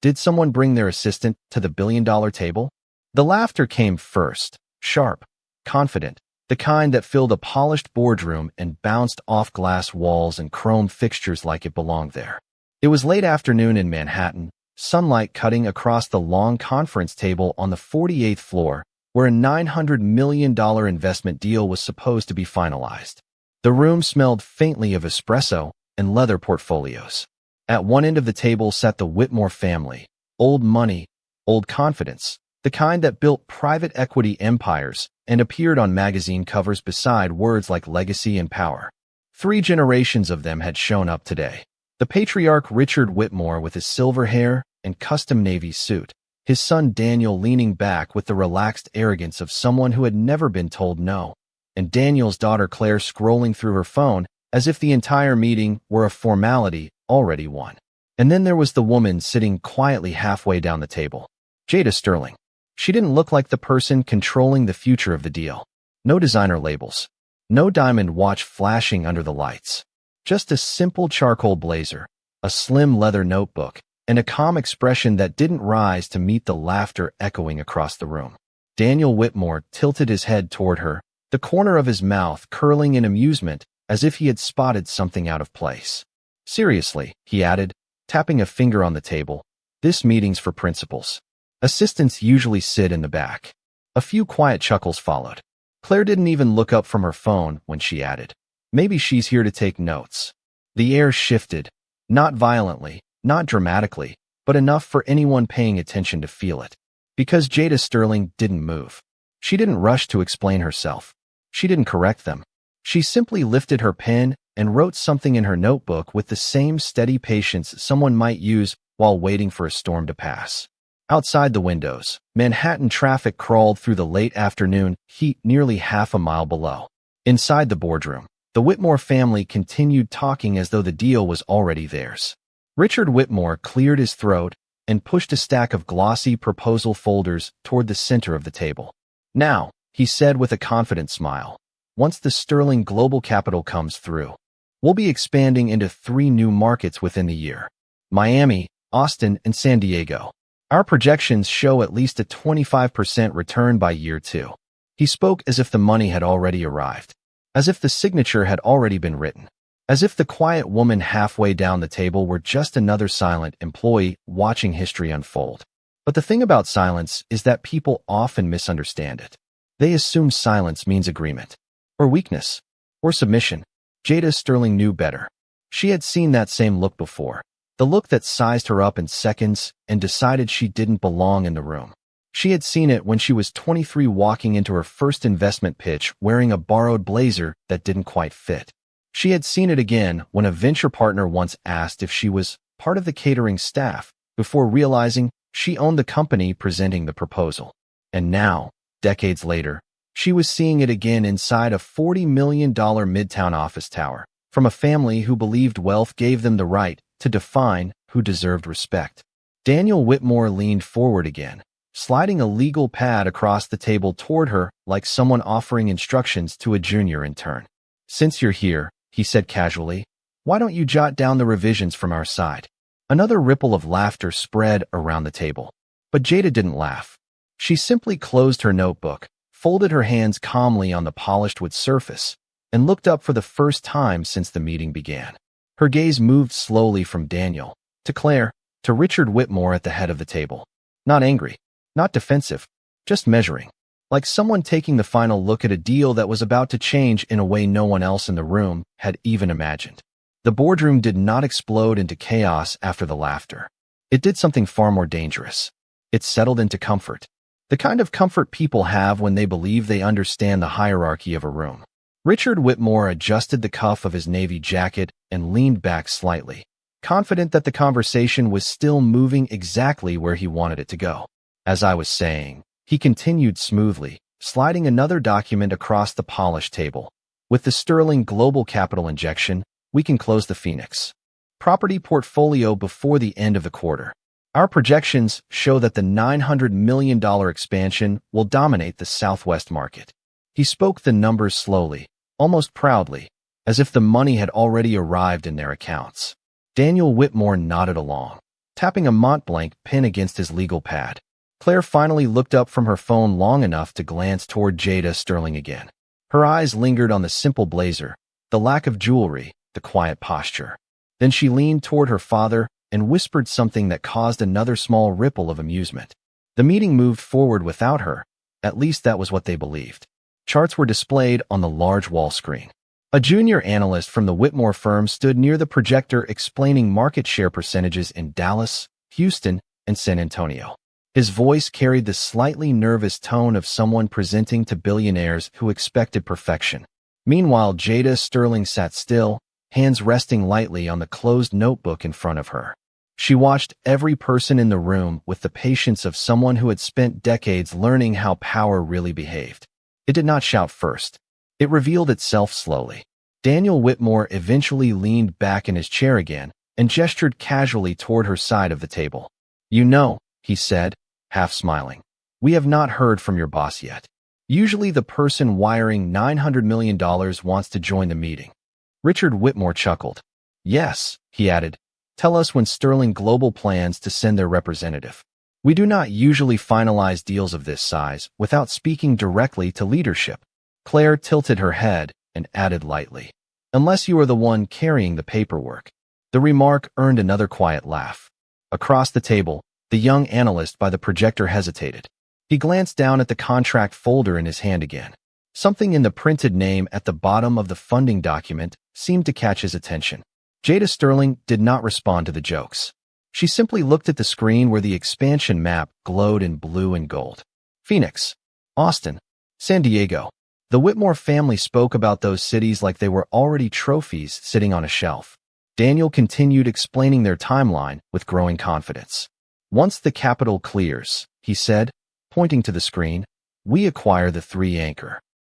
Did someone bring their assistant to the billion-dollar table? The laughter came first, sharp, confident, the kind that filled a polished boardroom and bounced off glass walls and chrome fixtures like it belonged there. It was late afternoon in Manhattan, sunlight cutting across the long conference table on the 48th floor, where a $900 million investment deal was supposed to be finalized. The room smelled faintly of espresso and leather portfolios. At one end of the table sat the Whitmore family, old money, old confidence, the kind that built private equity empires and appeared on magazine covers beside words like legacy and power. 3 generations of them had shown up today. The patriarch Richard Whitmore with his silver hair and custom navy suit, his son Daniel leaning back with the relaxed arrogance of someone who had never been told no, and Daniel's daughter Claire scrolling through her phone as if the entire meeting were a formality already won. And then there was the woman sitting quietly halfway down the table. Jada Sterling. She didn't look like the person controlling the future of the deal. No designer labels. No diamond watch flashing under the lights. Just a simple charcoal blazer, a slim leather notebook, and a calm expression that didn't rise to meet the laughter echoing across the room. Daniel Whitmore tilted his head toward her, the corner of his mouth curling in amusement as if he had spotted something out of place. Seriously, he added, tapping a finger on the table, this meeting's for principals. Assistants usually sit in the back. A few quiet chuckles followed. Claire didn't even look up from her phone when she added, maybe she's here to take notes. The air shifted, not violently, not dramatically, but enough for anyone paying attention to feel it. Because Jada Sterling didn't move. She didn't rush to explain herself. She didn't correct them. She simply lifted her pen and wrote something in her notebook with the same steady patience someone might use while waiting for a storm to pass. Outside the windows, Manhattan traffic crawled through the late afternoon heat nearly half a mile below. Inside the boardroom, the Whitmore family continued talking as though the deal was already theirs. Richard Whitmore cleared his throat and pushed a stack of glossy proposal folders toward the center of the table. Now, he said with a confident smile, once the Sterling Global Capital comes through, we'll be expanding into 3 new markets within the year: Miami, Austin, and San Diego. Our projections show at least a 25% return by year 2. He spoke as if the money had already arrived, as if the signature had already been written, as if the quiet woman halfway down the table were just another silent employee watching history unfold. But the thing about silence is that people often misunderstand it. They assume silence means agreement, or weakness, or submission. Jada Sterling knew better. She had seen that same look before, the look that sized her up in seconds and decided she didn't belong in the room. She had seen it when she was 23 walking into her first investment pitch wearing a borrowed blazer that didn't quite fit. She had seen it again when a venture partner once asked if she was part of the catering staff before realizing she owned the company presenting the proposal. And now, decades later, she was seeing it again inside a $40 million midtown office tower from a family who believed wealth gave them the right to define who deserved respect. Daniel Whitmore leaned forward again, sliding a legal pad across the table toward her like someone offering instructions to a junior intern. Since you're here, he said casually, why don't you jot down the revisions from our side? Another ripple of laughter spread around the table. But Jada didn't laugh. She simply closed her notebook, folded her hands calmly on the polished wood surface, and looked up for the first time since the meeting began. Her gaze moved slowly from Daniel, to Claire, to Richard Whitmore at the head of the table. Not angry, not defensive, just measuring, like someone taking the final look at a deal that was about to change in a way no one else in the room had even imagined. The boardroom did not explode into chaos after the laughter. It did something far more dangerous. It settled into comfort. The kind of comfort people have when they believe they understand the hierarchy of a room. Richard Whitmore adjusted the cuff of his navy jacket and leaned back slightly, confident that the conversation was still moving exactly where he wanted it to go. As I was saying, he continued smoothly, sliding another document across the polished table. With the Sterling Global Capital injection, we can close the Phoenix property portfolio before the end of the quarter. Our projections show that the $900 million expansion will dominate the Southwest market. He spoke the numbers slowly, almost proudly, as if the money had already arrived in their accounts. Daniel Whitmore nodded along. tapping a Montblanc pen against his legal pad. Claire finally looked up from her phone long enough to glance toward Jada Sterling again. Her eyes lingered on the simple blazer, the lack of jewelry, the quiet posture. Then she leaned toward her father and whispered something that caused another small ripple of amusement. The meeting moved forward without her. At least that was what they believed. Charts were displayed on the large wall screen. A junior analyst from the Whitmore firm stood near the projector explaining market share percentages in Dallas, Houston, and San Antonio. His voice carried the slightly nervous tone of someone presenting to billionaires who expected perfection. Meanwhile, Jada Sterling sat still, hands resting lightly on the closed notebook in front of her. She watched every person in the room with the patience of someone who had spent decades learning how power really behaved. It did not shout first. It revealed itself slowly. Daniel Whitmore eventually leaned back in his chair again and gestured casually toward her side of the table. "You know," he said, half smiling, "we have not heard from your boss yet. Usually the person wiring $900 million wants to join the meeting." Richard Whitmore chuckled. "Yes," he added, "tell us when Sterling Global plans to send their representative. We do not usually finalize deals of this size without speaking directly to leadership." Claire tilted her head and added lightly, "Unless you are the one carrying the paperwork." The remark earned another quiet laugh. Across the table, the young analyst by the projector hesitated. He glanced down at the contract folder in his hand again. Something in the printed name at the bottom of the funding document seemed to catch his attention. Jada Sterling did not respond to the jokes. She simply looked at the screen where the expansion map glowed in blue and gold. Phoenix, Austin, San Diego. The Whitmore family spoke about those cities like they were already trophies sitting on a shelf. Daniel continued explaining their timeline with growing confidence. "Once the capital clears," he said, pointing to the screen, "we acquire the 3 anchor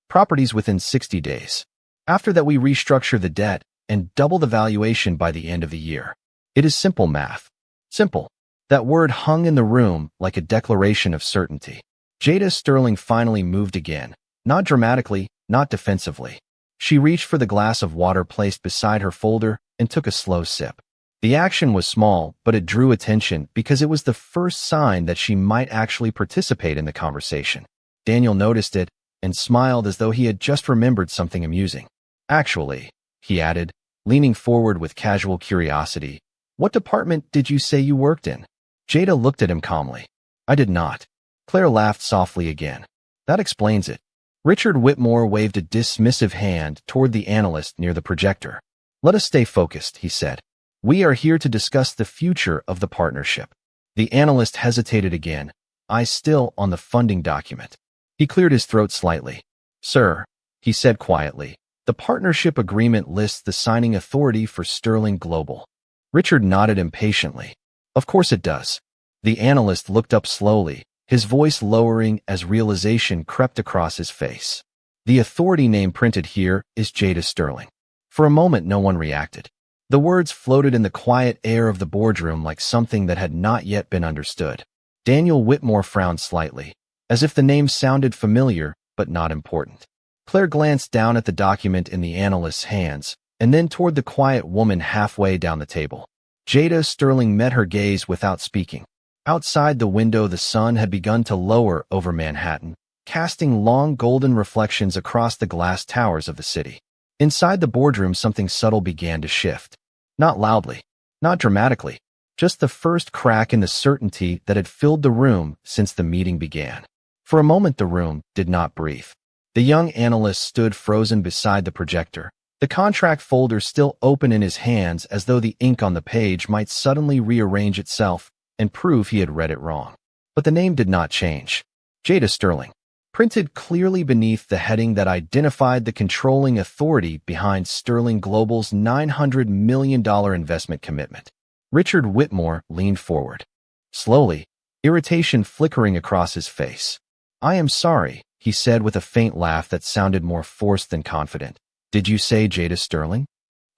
properties within 60 days. After that, we restructure the debt and double the valuation by the end of the year. It is simple math." Simple. That word hung in the room like a declaration of certainty. Jada Sterling finally moved again, not dramatically, not defensively. She reached for the glass of water placed beside her folder and took a slow sip. The action was small, but it drew attention because it was the first sign that she might actually participate in the conversation. Daniel noticed it and smiled as though he had just remembered something amusing. "Actually," he added, leaning forward with casual curiosity, "what department did you say you worked in?" Jada looked at him calmly. "I did not." Claire laughed softly again. "That explains it." Richard Whitmore waved a dismissive hand toward the analyst near the projector. "Let us stay focused," he said. "We are here to discuss the future of the partnership." The analyst hesitated again, eyes still on the funding document. He cleared his throat slightly. "Sir," he said quietly, "the partnership agreement lists the signing authority for Sterling Global." Richard nodded impatiently. "Of course it does." The analyst looked up slowly, his voice lowering as realization crept across his face. "The authority name printed here is Jada Sterling." For a moment, no one reacted. The words floated in the quiet air of the boardroom like something that had not yet been understood. Daniel Whitmore frowned slightly, as if the name sounded familiar but not important. Claire glanced down at the document in the analyst's hands, and then toward the quiet woman halfway down the table. Jada Sterling met her gaze without speaking. Outside the window, the sun had begun to lower over Manhattan, casting long golden reflections across the glass towers of the city. Inside the boardroom, something subtle began to shift. Not loudly, not dramatically, just the first crack in the certainty that had filled the room since the meeting began. For a moment, the room did not breathe. The young analyst stood frozen beside the projector, the contract folder still open in his hands, as though the ink on the page might suddenly rearrange itself and prove he had read it wrong. But the name did not change. Jada Sterling, printed clearly beneath the heading that identified the controlling authority behind Sterling Global's $900 million investment commitment. Richard Whitmore leaned forward. Slowly, irritation flickering across his face. "I am sorry," he said with a faint laugh that sounded more forced than confident. "Did you say Jada Sterling?"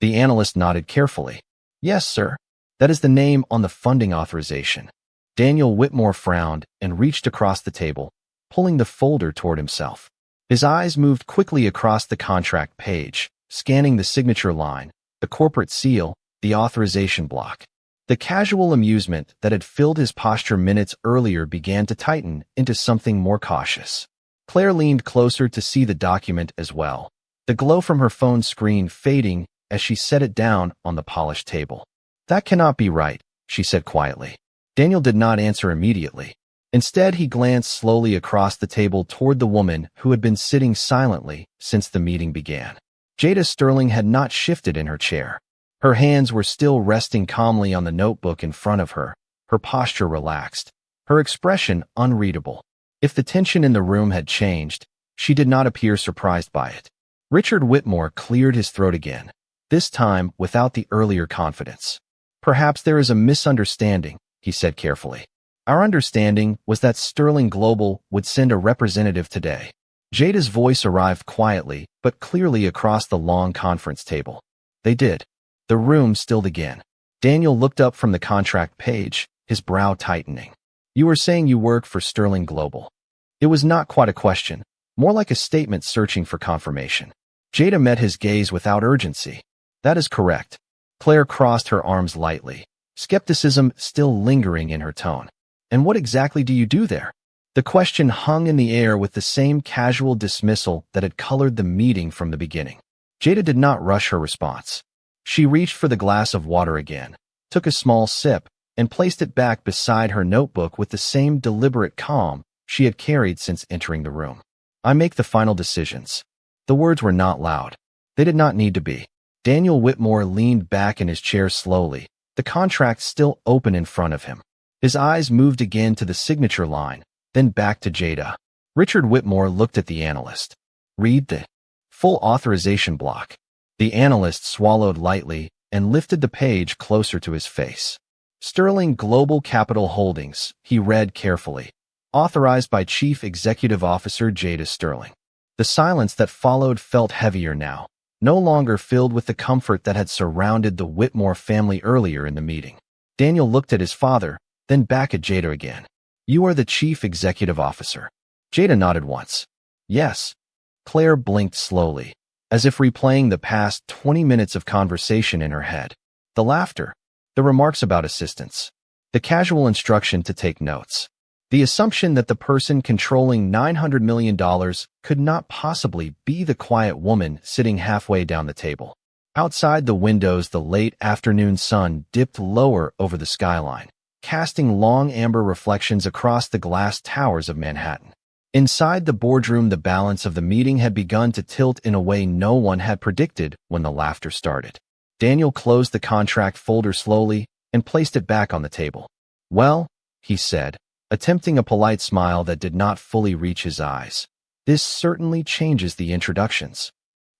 The analyst nodded carefully. "Yes, sir. That is the name on the funding authorization." Daniel Whitmore frowned and reached across the table, pulling the folder toward himself. His eyes moved quickly across the contract page, scanning the signature line, the corporate seal, the authorization block. The casual amusement that had filled his posture minutes earlier began to tighten into something more cautious. Claire leaned closer to see the document as well, the glow from her phone screen fading as she set it down on the polished table. "That cannot be right," she said quietly. Daniel did not answer immediately. Instead, he glanced slowly across the table toward the woman who had been sitting silently since the meeting began. Jada Sterling had not shifted in her chair. Her hands were still resting calmly on the notebook in front of her, her posture relaxed, her expression unreadable. If the tension in the room had changed, she did not appear surprised by it. Richard Whitmore cleared his throat again, this time without the earlier confidence. "Perhaps there is a misunderstanding," he said carefully. "Our understanding was that Sterling Global would send a representative today." Jada's voice arrived quietly but clearly across the long conference table. "They did." The room stilled again. Daniel looked up from the contract page, his brow tightening. "You were saying you work for Sterling Global." It was not quite a question, more like a statement searching for confirmation. Jada met his gaze without urgency. "That is correct." Claire crossed her arms lightly, skepticism still lingering in her tone. "And what exactly do you do there?" The question hung in the air with the same casual dismissal that had colored the meeting from the beginning. Jada did not rush her response. She reached for the glass of water again, took a small sip, and placed it back beside her notebook with the same deliberate calm she had carried since entering the room. "I make the final decisions." The words were not loud. They did not need to be. Daniel Whitmore leaned back in his chair slowly, the contract still open in front of him. His eyes moved again to the signature line, then back to Jada. Richard Whitmore looked at the analyst. "Read the full authorization block." The analyst swallowed lightly and lifted the page closer to his face. "Sterling Global Capital Holdings," he read carefully. "Authorized by Chief Executive Officer Jada Sterling." The silence that followed felt heavier now, no longer filled with the comfort that had surrounded the Whitmore family earlier in the meeting. Daniel looked at his father, then back at Jada again. "You are the Chief Executive Officer." Jada nodded once. "Yes." Claire blinked slowly, as if replaying the past 20 minutes of conversation in her head. The laughter, the remarks about assistants, the casual instruction to take notes, the assumption that the person controlling $900 million could not possibly be the quiet woman sitting halfway down the table. Outside the windows, the late afternoon sun dipped lower over the skyline, casting long amber reflections across the glass towers of Manhattan. Inside the boardroom, the balance of the meeting had begun to tilt in a way no one had predicted when the laughter started. Daniel closed the contract folder slowly and placed it back on the table. "Well," he said, attempting a polite smile that did not fully reach his eyes, "this certainly changes the introductions."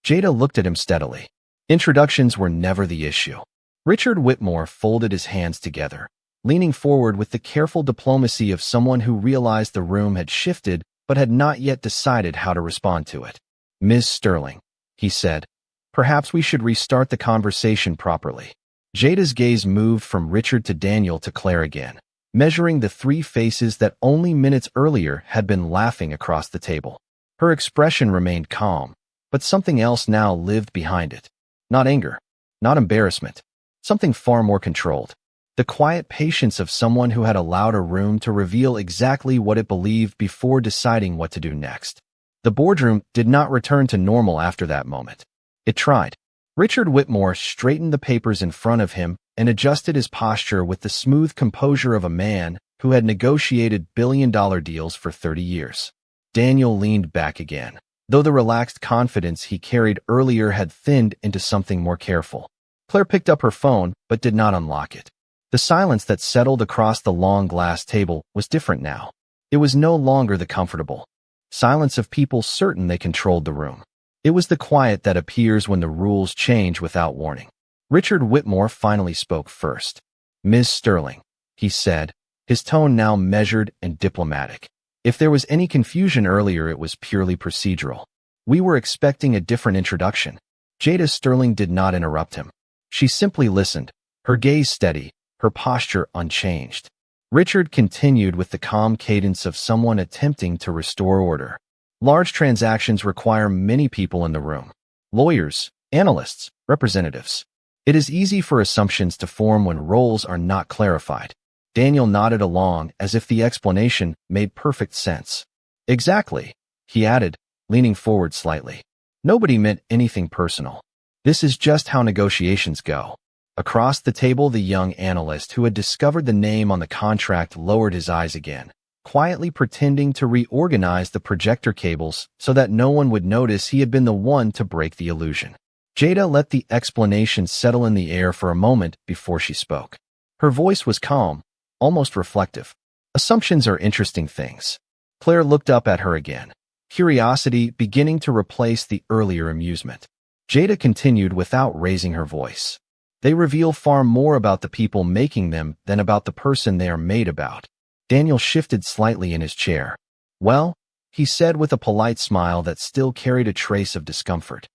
Jada looked at him steadily. Introductions were never the issue. Richard Whitmore folded his hands together, leaning forward with the careful diplomacy of someone who realized the room had shifted but had not yet decided how to respond to it. "Ms. Sterling," he said, "perhaps we should restart the conversation properly." Jada's gaze moved from Richard to Daniel to Claire again, measuring the three faces that only minutes earlier had been laughing across the table. Her expression remained calm, but something else now lived behind it. Not anger, not embarrassment, something far more controlled. The quiet patience of someone who had allowed a room to reveal exactly what it believed before deciding what to do next. The boardroom did not return to normal after that moment. It tried. Richard Whitmore straightened the papers in front of him and adjusted his posture with the smooth composure of a man who had negotiated billion-dollar deals for 30 years. Daniel leaned back again, though the relaxed confidence he carried earlier had thinned into something more careful. Claire picked up her phone but did not unlock it. The silence that settled across the long glass table was different now. It was no longer the comfortable silence of people certain they controlled the room. It was the quiet that appears when the rules change without warning. Richard Whitmore finally spoke first. "Ms. Sterling," he said, his tone now measured and diplomatic. If there was any confusion earlier, it was purely procedural. "We were expecting a different introduction." Jada Sterling did not interrupt him. She simply listened, her gaze steady, her posture unchanged. Richard continued with the calm cadence of someone attempting to restore order. "Large transactions require many people in the room. Lawyers, analysts, representatives. It is easy for assumptions to form when roles are not clarified. Daniel nodded along as if the explanation made perfect sense. Exactly, he added, leaning forward slightly. Nobody meant anything personal. This is just how negotiations go. Across the table, the young analyst who had discovered the name on the contract lowered his eyes again, quietly pretending to reorganize the projector cables so that no one would notice he had been the one to break the illusion. Jada let the explanation settle in the air for a moment before she spoke. Her voice was calm, almost reflective. Assumptions are interesting things. Claire looked up at her again, curiosity beginning to replace the earlier amusement. Jada continued without raising her voice. They reveal far more about the people making them than about the person they are made about. Daniel shifted slightly in his chair. Well, he said with a polite smile that still carried a trace of discomfort.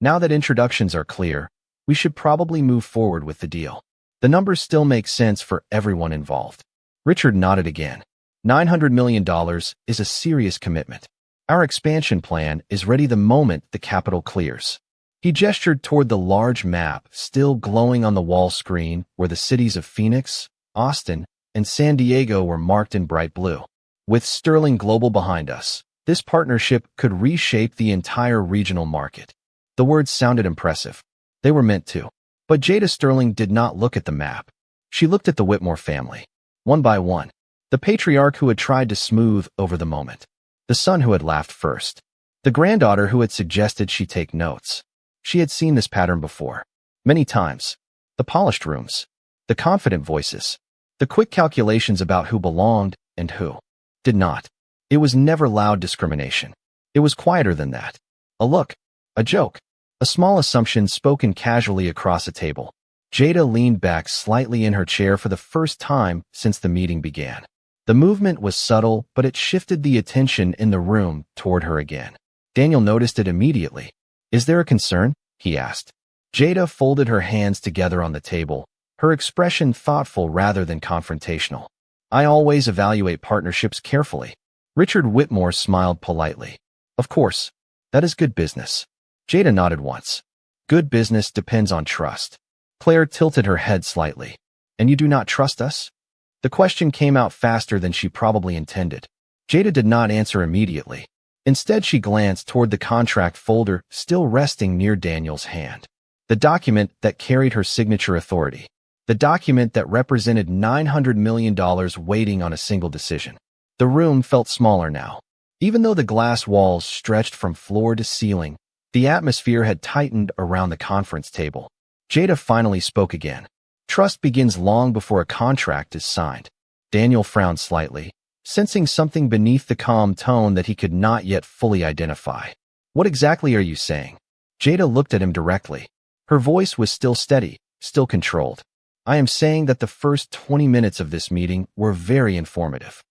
Now that introductions are clear, we should probably move forward with the deal. The numbers still make sense for everyone involved. Richard nodded again. $900 million is a serious commitment. Our expansion plan is ready the moment the capital clears. He gestured toward the large map still glowing on the wall screen where the cities of Phoenix, Austin, and San Diego were marked in bright blue. With Sterling Global behind us, this partnership could reshape the entire regional market. The words sounded impressive. They were meant to. But Jada Sterling did not look at the map. She looked at the Whitmore family. One by one. The patriarch who had tried to smooth over the moment. The son who had laughed first. The granddaughter who had suggested she take notes. She had seen this pattern before. Many times. The polished rooms. The confident voices. The quick calculations about who belonged and who did not. It was never loud discrimination. It was quieter than that. A look. A joke. A small assumption spoken casually across a table. Jada leaned back slightly in her chair for the first time since the meeting began. The movement was subtle, but it shifted the attention in the room toward her again. Daniel noticed it immediately. Is there a concern? He asked. Jada folded her hands together on the table, her expression thoughtful rather than confrontational. I always evaluate partnerships carefully. Richard Whitmore smiled politely. Of course. That is good business. Jada nodded once. Good business depends on trust. Claire tilted her head slightly. And you do not trust us? The question came out faster than she probably intended. Jada did not answer immediately. Instead, she glanced toward the contract folder still resting near Daniel's hand. The document that carried her signature authority. The document that represented $900 million waiting on a single decision. The room felt smaller now. Even though the glass walls stretched from floor to ceiling, the atmosphere had tightened around the conference table. Jada finally spoke again. Trust begins long before a contract is signed. Daniel frowned slightly, sensing something beneath the calm tone that he could not yet fully identify. What exactly are you saying? Jada looked at him directly. Her voice was still steady, still controlled. I am saying that the first 20 minutes of this meeting were very informative.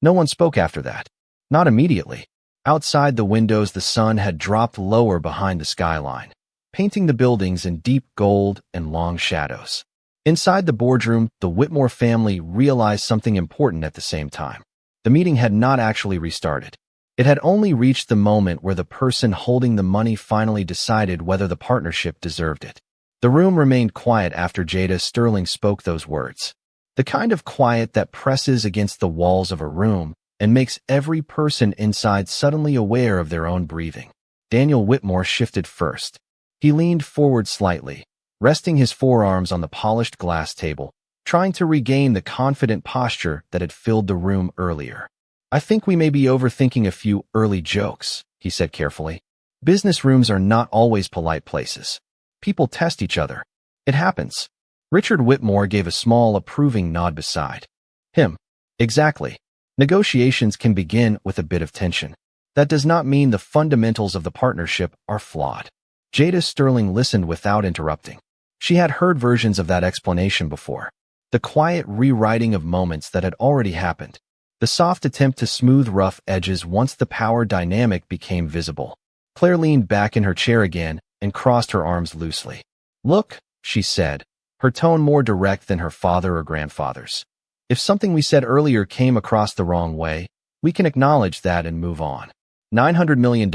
No one spoke after that. Not immediately. Outside the windows, the sun had dropped lower behind the skyline, painting the buildings in deep gold and long shadows. Inside the boardroom, the Whitmore family realized something important at the same time. The meeting had not actually restarted. It had only reached the moment where the person holding the money finally decided whether the partnership deserved it. The room remained quiet after Jada Sterling spoke those words. The kind of quiet that presses against the walls of a room and makes every person inside suddenly aware of their own breathing. Daniel Whitmore shifted first. He leaned forward slightly, resting his forearms on the polished glass table, trying to regain the confident posture that had filled the room earlier. I think we may be overthinking a few early jokes, he said carefully. Business rooms are not always polite places. People test each other. It happens. Richard Whitmore gave a small approving nod beside him. Exactly. Negotiations can begin with a bit of tension. That does not mean the fundamentals of the partnership are flawed. Jada Sterling listened without interrupting. She had heard versions of that explanation before. The quiet rewriting of moments that had already happened. The soft attempt to smooth rough edges once the power dynamic became visible. Claire leaned back in her chair again and crossed her arms loosely. Look, she said, her tone more direct than her father or grandfather's. If something we said earlier came across the wrong way, we can acknowledge that and move on. $900 million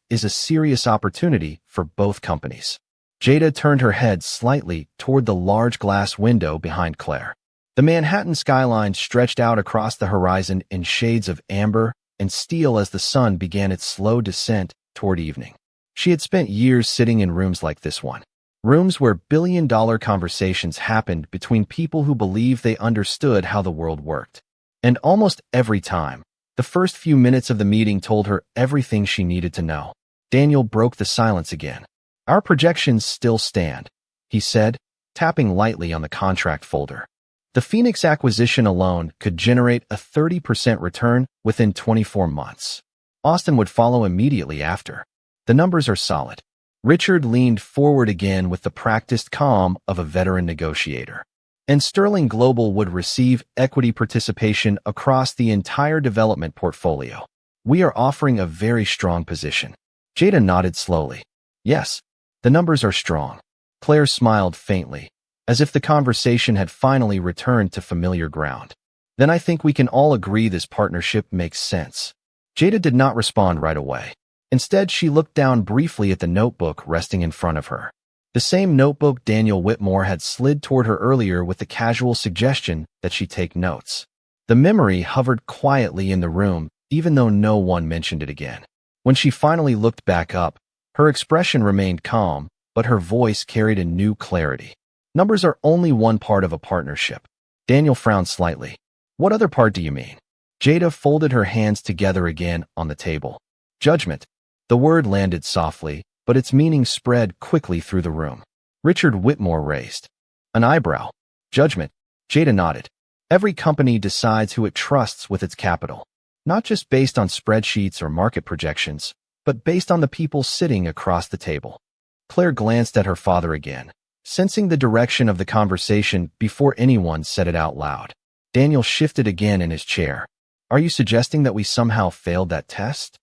is a serious opportunity for both companies. Jada turned her head slightly toward the large glass window behind Claire. The Manhattan skyline stretched out across the horizon in shades of amber and steel as the sun began its slow descent toward evening. She had spent years sitting in rooms like this one. Rooms where billion-dollar conversations happened between people who believed they understood how the world worked. And almost every time, the first few minutes of the meeting told her everything she needed to know. Daniel broke the silence again. "Our projections still stand," he said, tapping lightly on the contract folder. The Phoenix acquisition alone could generate a 30% return within 24 months. Austin would follow immediately after. The numbers are solid. Richard leaned forward again with the practiced calm of a veteran negotiator. And Sterling Global would receive equity participation across the entire development portfolio. "We are offering a very strong position." Jada nodded slowly. "Yes, the numbers are strong." Claire smiled faintly, as if the conversation had finally returned to familiar ground. "Then I think we can all agree this partnership makes sense." Jada did not respond right away. Instead, she looked down briefly at the notebook resting in front of her. The same notebook Daniel Whitmore had slid toward her earlier with the casual suggestion that she take notes. The memory hovered quietly in the room, even though no one mentioned it again. When she finally looked back up, her expression remained calm, but her voice carried a new clarity. "Numbers are only one part of a partnership." Daniel frowned slightly. "What other part do you mean?" Jada folded her hands together again on the table. "Judgment." The word landed softly, but its meaning spread quickly through the room. Richard Whitmore raised an eyebrow. "Judgment." Jada nodded. "Every company decides who it trusts with its capital, not just based on spreadsheets or market projections, but based on the people sitting across the table." Claire glanced at her father again, sensing the direction of the conversation before anyone said it out loud. Daniel shifted again in his chair. "Are you suggesting that we somehow failed that test?"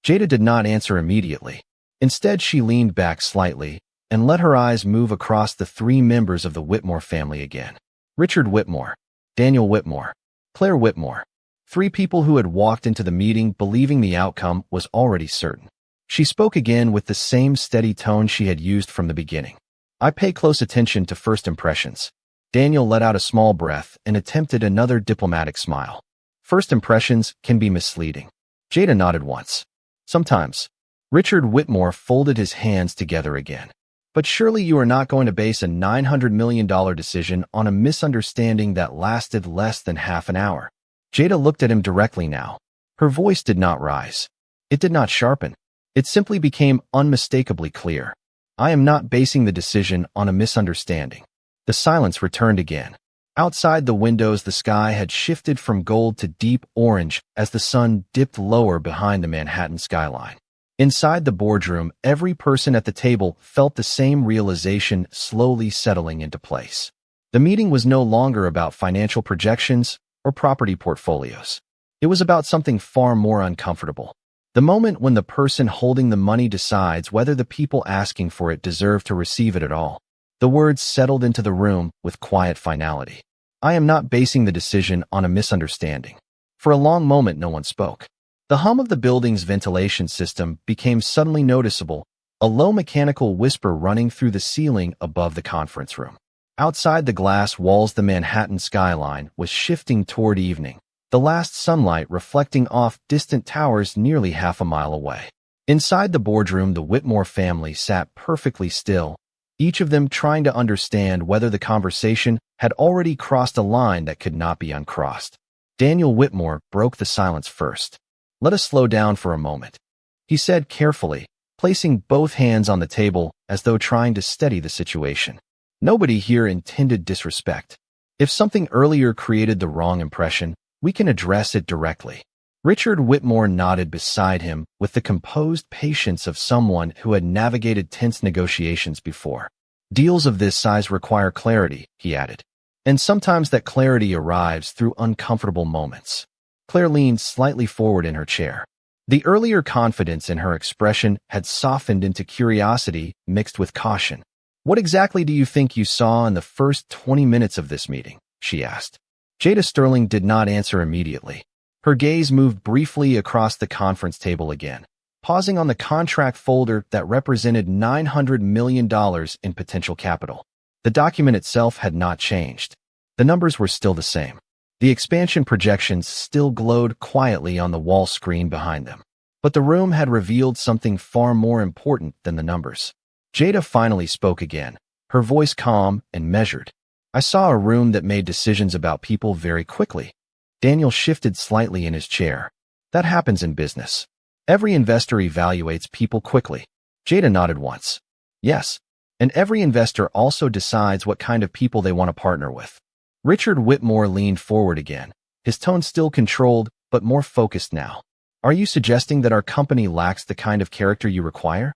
Jada did not answer immediately. Instead, she leaned back slightly and let her eyes move across the three members of the Whitmore family again. Richard Whitmore, Daniel Whitmore, Claire Whitmore. Three people who had walked into the meeting believing the outcome was already certain. She spoke again with the same steady tone she had used from the beginning. "I pay close attention to first impressions." Daniel let out a small breath and attempted another diplomatic smile. "First impressions can be misleading." Jada nodded once. "Sometimes." Richard Whitmore folded his hands together again. "But surely you are not going to base a $900 million decision on a misunderstanding that lasted less than half an hour." Jada looked at him directly now. Her voice did not rise. It did not sharpen. It simply became unmistakably clear. "I am not basing the decision on a misunderstanding." The silence returned again. Outside the windows, the sky had shifted from gold to deep orange as the sun dipped lower behind the Manhattan skyline. Inside the boardroom, every person at the table felt the same realization slowly settling into place. The meeting was no longer about financial projections or property portfolios. It was about something far more uncomfortable. The moment when the person holding the money decides whether the people asking for it deserve to receive it at all. The words settled into the room with quiet finality. "I am not basing the decision on a misunderstanding." For a long moment, no one spoke. The hum of the building's ventilation system became suddenly noticeable, a low mechanical whisper running through the ceiling above the conference room. Outside the glass walls, the Manhattan skyline was shifting toward evening, the last sunlight reflecting off distant towers nearly half a mile away. Inside the boardroom, the Whitmore family sat perfectly still, each of them trying to understand whether the conversation had already crossed a line that could not be uncrossed. Daniel Whitmore broke the silence first. "Let us slow down for a moment," he said carefully, placing both hands on the table as though trying to steady the situation. "Nobody here intended disrespect. If something earlier created the wrong impression, we can address it directly." Richard Whitmore nodded beside him with the composed patience of someone who had navigated tense negotiations before. "Deals of this size require clarity," he added. "And sometimes that clarity arrives through uncomfortable moments." Claire leaned slightly forward in her chair. The earlier confidence in her expression had softened into curiosity mixed with caution. "What exactly do you think you saw in the first 20 minutes of this meeting?" she asked. Jada Sterling did not answer immediately. Her gaze moved briefly across the conference table again. pausing on the contract folder that represented $900 million in potential capital. The document itself had not changed. The numbers were still the same. The expansion projections still glowed quietly on the wall screen behind them. But the room had revealed something far more important than the numbers. Jada finally spoke again, her voice calm and measured. I saw a room that made decisions about people very quickly. Daniel shifted slightly in his chair. That happens in business. Every investor evaluates people quickly. Jada nodded once. Yes. And every investor also decides what kind of people they want to partner with. Richard Whitmore leaned forward again, his tone still controlled, but more focused now. Are you suggesting that our company lacks the kind of character you require?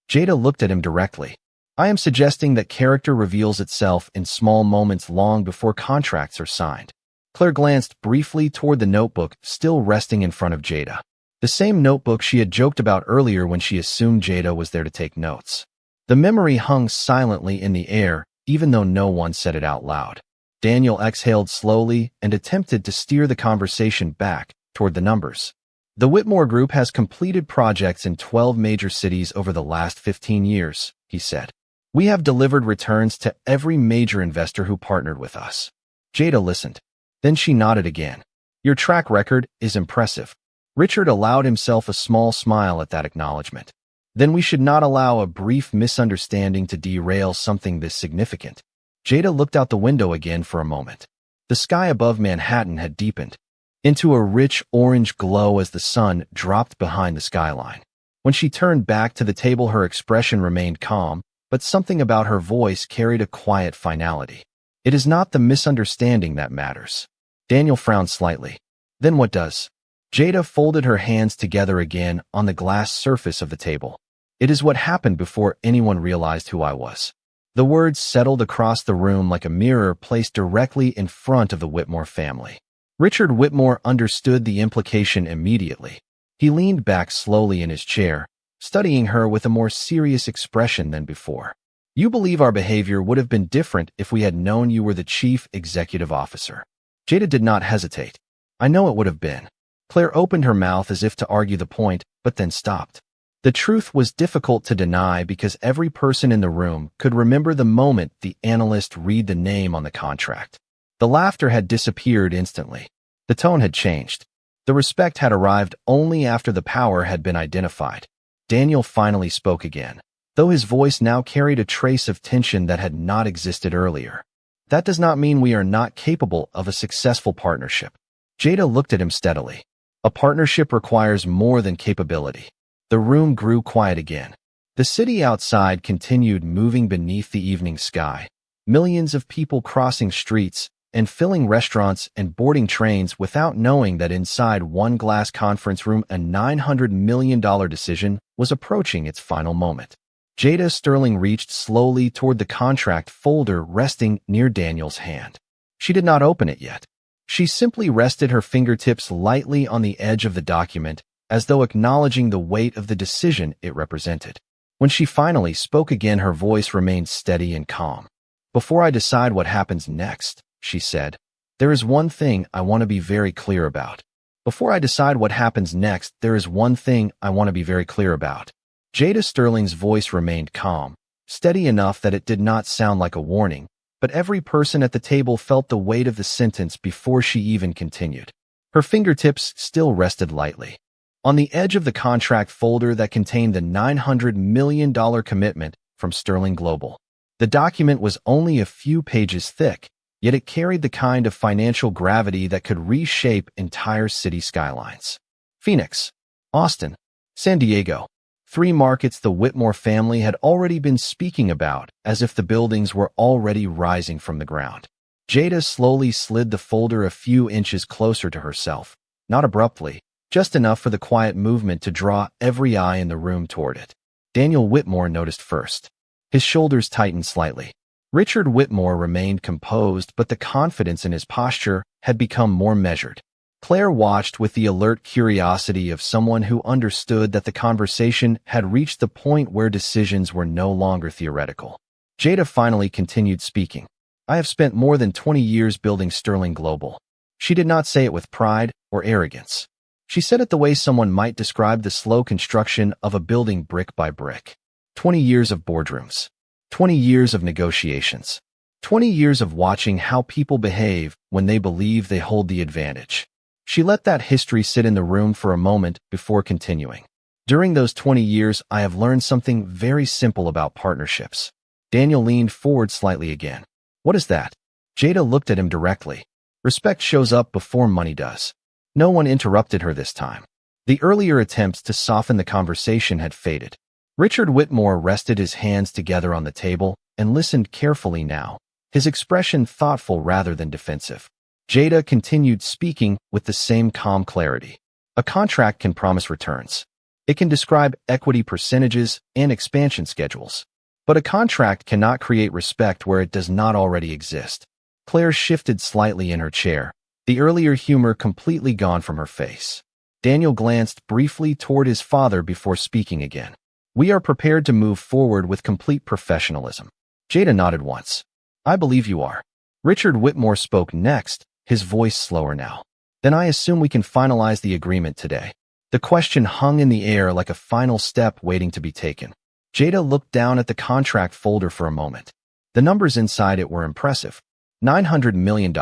Jada looked at him directly. I am suggesting that character reveals itself in small moments long before contracts are signed. Claire glanced briefly toward the notebook still resting in front of Jada. The same notebook she had joked about earlier when she assumed Jada was there to take notes. The memory hung silently in the air, even though no one said it out loud. Daniel exhaled slowly and attempted to steer the conversation back toward the numbers. The Whitmore Group has completed projects in 12 major cities over the last 15 years, he said. We have delivered returns to every major investor who partnered with us. Jada listened. Then she nodded again. Your track record is impressive. Richard allowed himself a small smile at that acknowledgement. Then we should not allow a brief misunderstanding to derail something this significant. Jada looked out the window again for a moment. The sky above Manhattan had deepened into a rich orange glow as the sun dropped behind the skyline. When she turned back to the table, her expression remained calm, but something about her voice carried a quiet finality. It is not the misunderstanding that matters. Daniel frowned slightly. Then what does? Jada folded her hands together again on the glass surface of the table. It is what happened before anyone realized who I was. The words settled across the room like a mirror placed directly in front of the Whitmore family. Richard Whitmore understood the implication immediately. He leaned back slowly in his chair, studying her with a more serious expression than before. You believe our behavior would have been different if we had known you were the chief executive officer. Jada did not hesitate. I know it would have been. Claire opened her mouth as if to argue the point, but then stopped. The truth was difficult to deny because every person in the room could remember the moment the analyst read the name on the contract. The laughter had disappeared instantly. The tone had changed. The respect had arrived only after the power had been identified. Daniel finally spoke again, though his voice now carried a trace of tension that had not existed earlier. That does not mean we are not capable of a successful partnership. Jada looked at him steadily. A partnership requires more than capability. The room grew quiet again. The city outside continued moving beneath the evening sky. Millions of people crossing streets and filling restaurants and boarding trains without knowing that inside one glass conference room a $900 million decision was approaching its final moment. Jada Sterling reached slowly toward the contract folder resting near Daniel's hand. She did not open it yet. She simply rested her fingertips lightly on the edge of the document, as though acknowledging the weight of the decision it represented. When she finally spoke again, her voice remained steady and calm. Before I decide what happens next, she said, there is one thing I want to be very clear about. Before I decide what happens next, there is one thing I want to be very clear about. Jada Sterling's voice remained calm, steady enough that it did not sound like a warning, but every person at the table felt the weight of the sentence before she even continued. Her fingertips still rested lightly on the edge of the contract folder that contained the $900 million commitment from Sterling Global. The document was only a few pages thick, yet it carried the kind of financial gravity that could reshape entire city skylines. Phoenix, Austin, San Diego. 3 markets the Whitmore family had already been speaking about, as if the buildings were already rising from the ground. Jada slowly slid the folder a few inches closer to herself, not abruptly, just enough for the quiet movement to draw every eye in the room toward it. Daniel Whitmore noticed first. His shoulders tightened slightly. Richard Whitmore remained composed, but the confidence in his posture had become more measured. Claire watched with the alert curiosity of someone who understood that the conversation had reached the point where decisions were no longer theoretical. Jada finally continued speaking. I have spent more than 20 years building Sterling Global. She did not say it with pride or arrogance. She said it the way someone might describe the slow construction of a building brick by brick. 20 years of boardrooms. 20 years of negotiations. 20 years of watching how people behave when they believe they hold the advantage. She let that history sit in the room for a moment before continuing. During those 20 years, I have learned something very simple about partnerships. Daniel leaned forward slightly again. What is that? Jada looked at him directly. Respect shows up before money does. No one interrupted her this time. The earlier attempts to soften the conversation had faded. Richard Whitmore rested his hands together on the table and listened carefully now, his expression thoughtful rather than defensive. Jada continued speaking with the same calm clarity. A contract can promise returns. It can describe equity percentages and expansion schedules. But a contract cannot create respect where it does not already exist. Claire shifted slightly in her chair, the earlier humor completely gone from her face. Daniel glanced briefly toward his father before speaking again. We are prepared to move forward with complete professionalism. Jada nodded once. I believe you are. Richard Whitmore spoke next, his voice slower now. Then I assume we can finalize the agreement today. The question hung in the air like a final step waiting to be taken. Jada looked down at the contract folder for a moment. The numbers inside it were impressive. $900 million.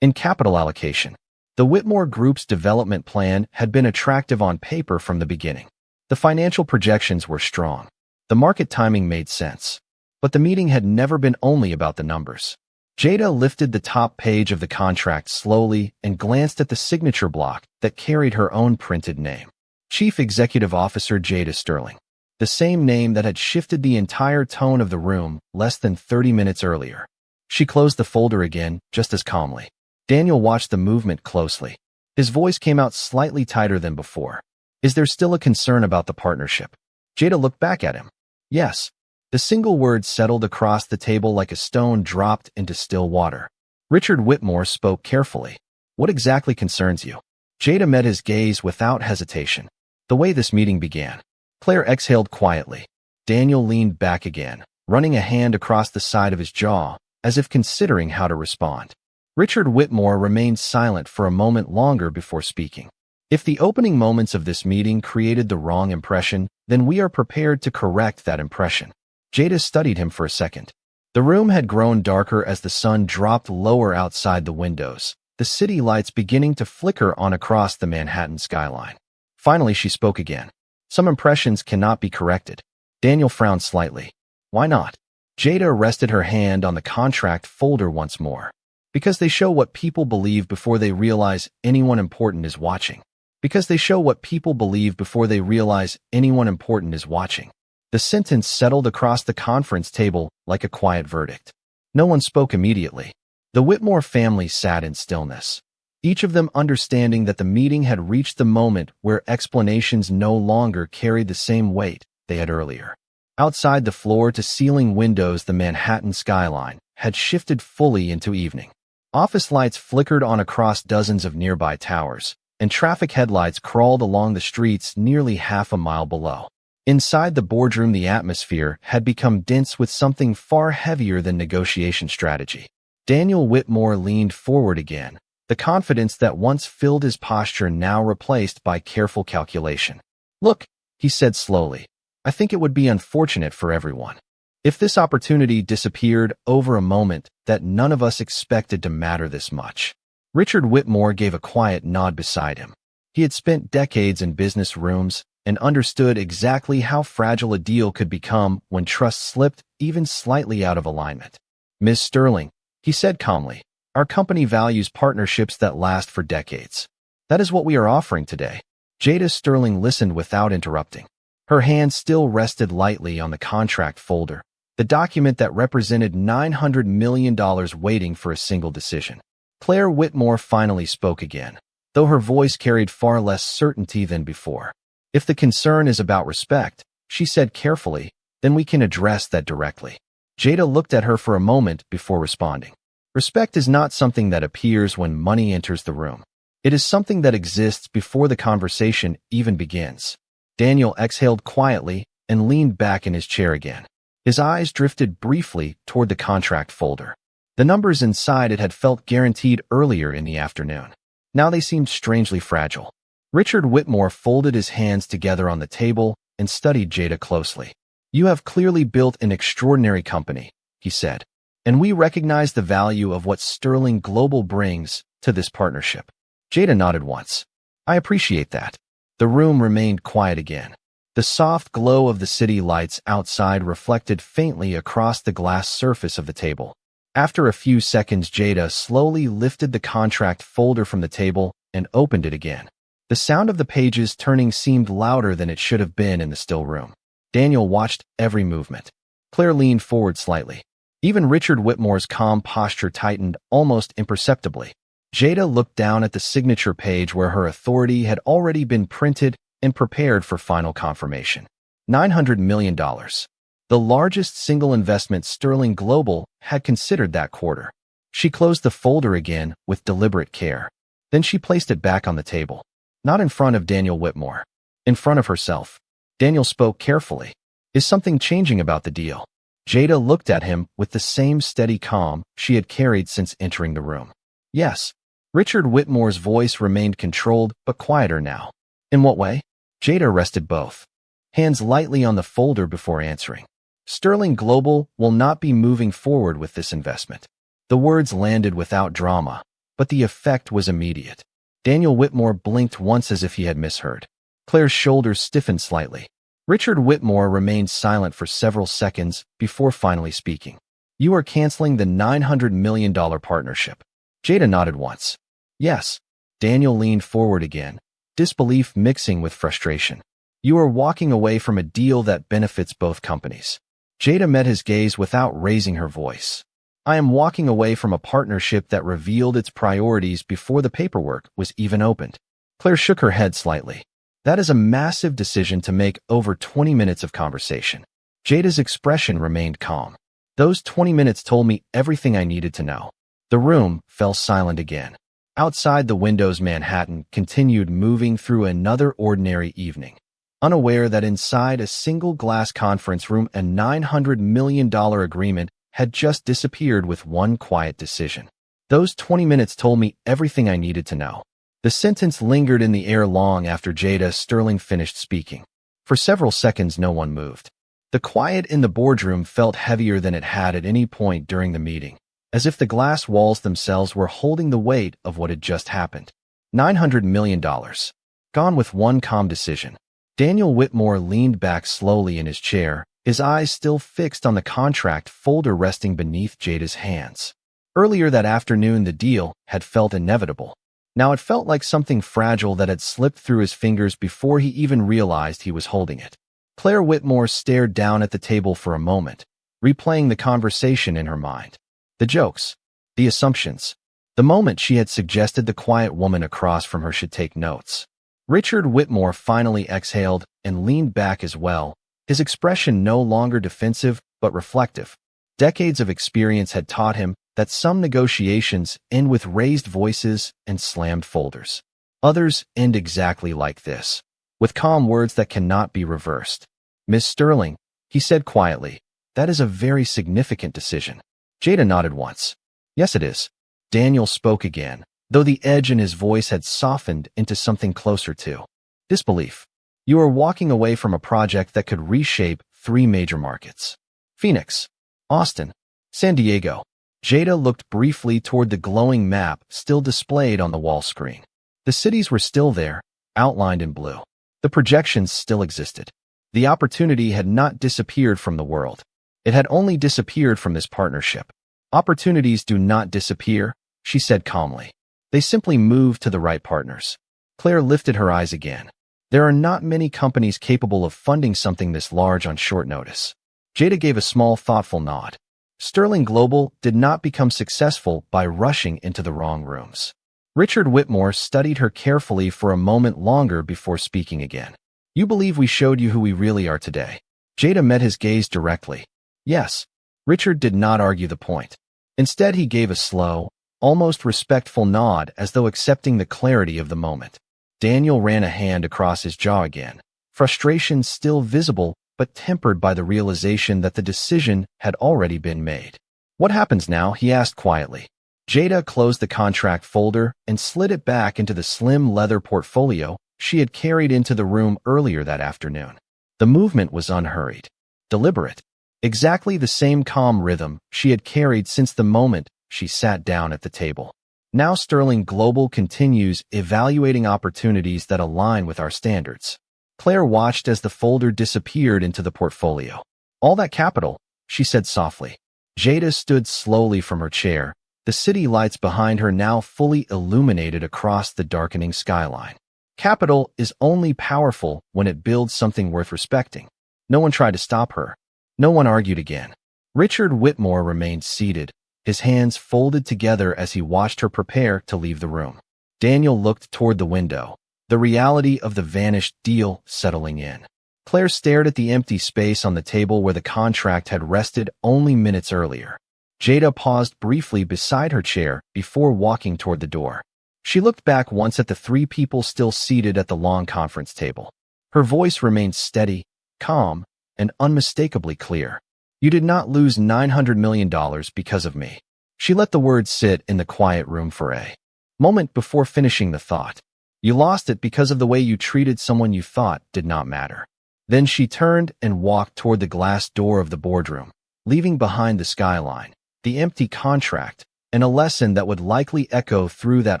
In capital allocation. The Whitmore Group's development plan had been attractive on paper from the beginning. The financial projections were strong. The market timing made sense. But the meeting had never been only about the numbers. Jada lifted the top page of the contract slowly and glanced at the signature block that carried her own printed name. Chief Executive Officer Jada Sterling. The same name that had shifted the entire tone of the room less than 30 minutes earlier. She closed the folder again, just as calmly. Daniel watched the movement closely. His voice came out slightly tighter than before. Is there still a concern about the partnership? Jada looked back at him. Yes. The single word settled across the table like a stone dropped into still water. Richard Whitmore spoke carefully. What exactly concerns you? Jada met his gaze without hesitation. The way this meeting began. Claire exhaled quietly. Daniel leaned back again, running a hand across the side of his jaw, as if considering how to respond. Richard Whitmore remained silent for a moment longer before speaking. If the opening moments of this meeting created the wrong impression, then we are prepared to correct that impression. Jada studied him for a second. The room had grown darker as the sun dropped lower outside the windows, the city lights beginning to flicker on across the Manhattan skyline. Finally, she spoke again. Some impressions cannot be corrected. Daniel frowned slightly. Why not? Jada rested her hand on the contract folder once more. Because they show what people believe before they realize anyone important is watching. Because they show what people believe before they realize anyone important is watching. The sentence settled across the conference table like a quiet verdict. No one spoke immediately. The Whitmore family sat in stillness, each of them understanding that the meeting had reached the moment where explanations no longer carried the same weight they had earlier. Outside the floor-to-ceiling windows, the Manhattan skyline had shifted fully into evening. Office lights flickered on across dozens of nearby towers, and traffic headlights crawled along the streets nearly half a mile below. Inside the boardroom, the atmosphere had become dense with something far heavier than negotiation strategy. Daniel Whitmore leaned forward again, the confidence that once filled his posture now replaced by careful calculation. Look, he said slowly, I think it would be unfortunate for everyone if this opportunity disappeared over a moment that none of us expected to matter this much. Richard Whitmore gave a quiet nod beside him. He had spent decades in business rooms and understood exactly how fragile a deal could become when trust slipped even slightly out of alignment. Ms. Sterling, he said calmly, our company values partnerships that last for decades. That is what we are offering today. Jada Sterling listened without interrupting. Her hand still rested lightly on the contract folder, the document that represented $900 million waiting for a single decision. Claire Whitmore finally spoke again, though her voice carried far less certainty than before. If the concern is about respect, she said carefully, then we can address that directly. Jada looked at her for a moment before responding. Respect is not something that appears when money enters the room. It is something that exists before the conversation even begins. Daniel exhaled quietly and leaned back in his chair again. His eyes drifted briefly toward the contract folder. The numbers inside it had felt guaranteed earlier in the afternoon. Now they seemed strangely fragile. Richard Whitmore folded his hands together on the table and studied Jada closely. "You have clearly built an extraordinary company," he said, "and we recognize the value of what Sterling Global brings to this partnership." Jada nodded once. "I appreciate that." The room remained quiet again. The soft glow of the city lights outside reflected faintly across the glass surface of the table. After a few seconds, Jada slowly lifted the contract folder from the table and opened it again. The sound of the pages turning seemed louder than it should have been in the still room. Daniel watched every movement. Claire leaned forward slightly. Even Richard Whitmore's calm posture tightened almost imperceptibly. Jada looked down at the signature page where her authority had already been printed and prepared for final confirmation. $900 million. The largest single investment Sterling Global had considered that quarter. She closed the folder again with deliberate care. Then she placed it back on the table. Not in front of Daniel Whitmore. In front of herself. Daniel spoke carefully. "Is something changing about the deal?" Jada looked at him with the same steady calm she had carried since entering the room. "Yes." Richard Whitmore's voice remained controlled but quieter now. "In what way?" Jada rested both hands lightly on the folder before answering. "Sterling Global will not be moving forward with this investment." The words landed without drama, but the effect was immediate. Daniel Whitmore blinked once as if he had misheard. Claire's shoulders stiffened slightly. Richard Whitmore remained silent for several seconds before finally speaking. "You are canceling the $900 million partnership." Jada nodded once. "Yes." Daniel leaned forward again, disbelief mixing with frustration. "You are walking away from a deal that benefits both companies." Jada met his gaze without raising her voice. "I am walking away from a partnership that revealed its priorities before the paperwork was even opened." Claire shook her head slightly. "That is a massive decision to make over 20 minutes of conversation." Jada's expression remained calm. "Those 20 minutes told me everything I needed to know." The room fell silent again. Outside the windows, Manhattan continued moving through another ordinary evening. Unaware that inside a single glass conference room, a $900 million agreement had just disappeared with one quiet decision. "Those 20 minutes told me everything I needed to know." The sentence lingered in the air long after Jada Sterling finished speaking. For several seconds, no one moved. The quiet in the boardroom felt heavier than it had at any point during the meeting, as if the glass walls themselves were holding the weight of what had just happened. $900 million. Gone with one calm decision. Daniel Whitmore leaned back slowly in his chair, his eyes still fixed on the contract folder resting beneath Jada's hands. Earlier that afternoon, the deal had felt inevitable. Now it felt like something fragile that had slipped through his fingers before he even realized he was holding it. Claire Whitmore stared down at the table for a moment, replaying the conversation in her mind. The jokes, the assumptions, the moment she had suggested the quiet woman across from her should take notes. Richard Whitmore finally exhaled and leaned back as well, his expression no longer defensive but reflective. Decades of experience had taught him that some negotiations end with raised voices and slammed folders. Others end exactly like this, with calm words that cannot be reversed. "Miss Sterling," he said quietly, "that is a very significant decision." Jada nodded once. "Yes, it is." Daniel spoke again, though the edge in his voice had softened into something closer to disbelief. "You are walking away from a project that could reshape 3 major markets. Phoenix, Austin, San Diego." Jada looked briefly toward the glowing map still displayed on the wall screen. The cities were still there, outlined in blue. The projections still existed. The opportunity had not disappeared from the world. It had only disappeared from this partnership. "Opportunities do not disappear," she said calmly. "They simply move to the right partners." Claire lifted her eyes again. There are not many companies capable of funding something this large on short notice. Jada gave a small, thoughtful nod. Sterling Global did not become successful by rushing into the wrong rooms. Richard Whitmore studied her carefully for a moment longer before speaking again. "You believe we showed you who we really are today?" Jada met his gaze directly. "Yes." Richard did not argue the point. Instead, he gave a slow, almost respectful nod as though accepting the clarity of the moment. Daniel ran a hand across his jaw again, frustration still visible but tempered by the realization that the decision had already been made. "What happens now?" he asked quietly. Jada closed the contract folder and slid it back into the slim leather portfolio she had carried into the room earlier that afternoon. The movement was unhurried, deliberate, exactly the same calm rhythm she had carried since the moment she sat down at the table. Now Sterling Global continues evaluating opportunities that align with our standards. Claire watched as the folder disappeared into the portfolio. All that capital, she said softly. Jada stood slowly from her chair, the city lights behind her now fully illuminated across the darkening skyline. Capital is only powerful when it builds something worth respecting. No one tried to stop her. No one argued again. Richard Whitmore remained seated, his hands folded together as he watched her prepare to leave the room. Daniel looked toward the window, the reality of the vanished deal settling in. Claire stared at the empty space on the table where the contract had rested only minutes earlier. Jada paused briefly beside her chair before walking toward the door. She looked back once at the three people still seated at the long conference table. Her voice remained steady, calm, and unmistakably clear. You did not lose $900 million because of me. She let the words sit in the quiet room for a moment before finishing the thought. You lost it because of the way you treated someone you thought did not matter. Then she turned and walked toward the glass door of the boardroom, leaving behind the skyline, the empty contract, and a lesson that would likely echo through that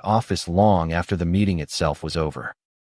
office long after the meeting itself was over.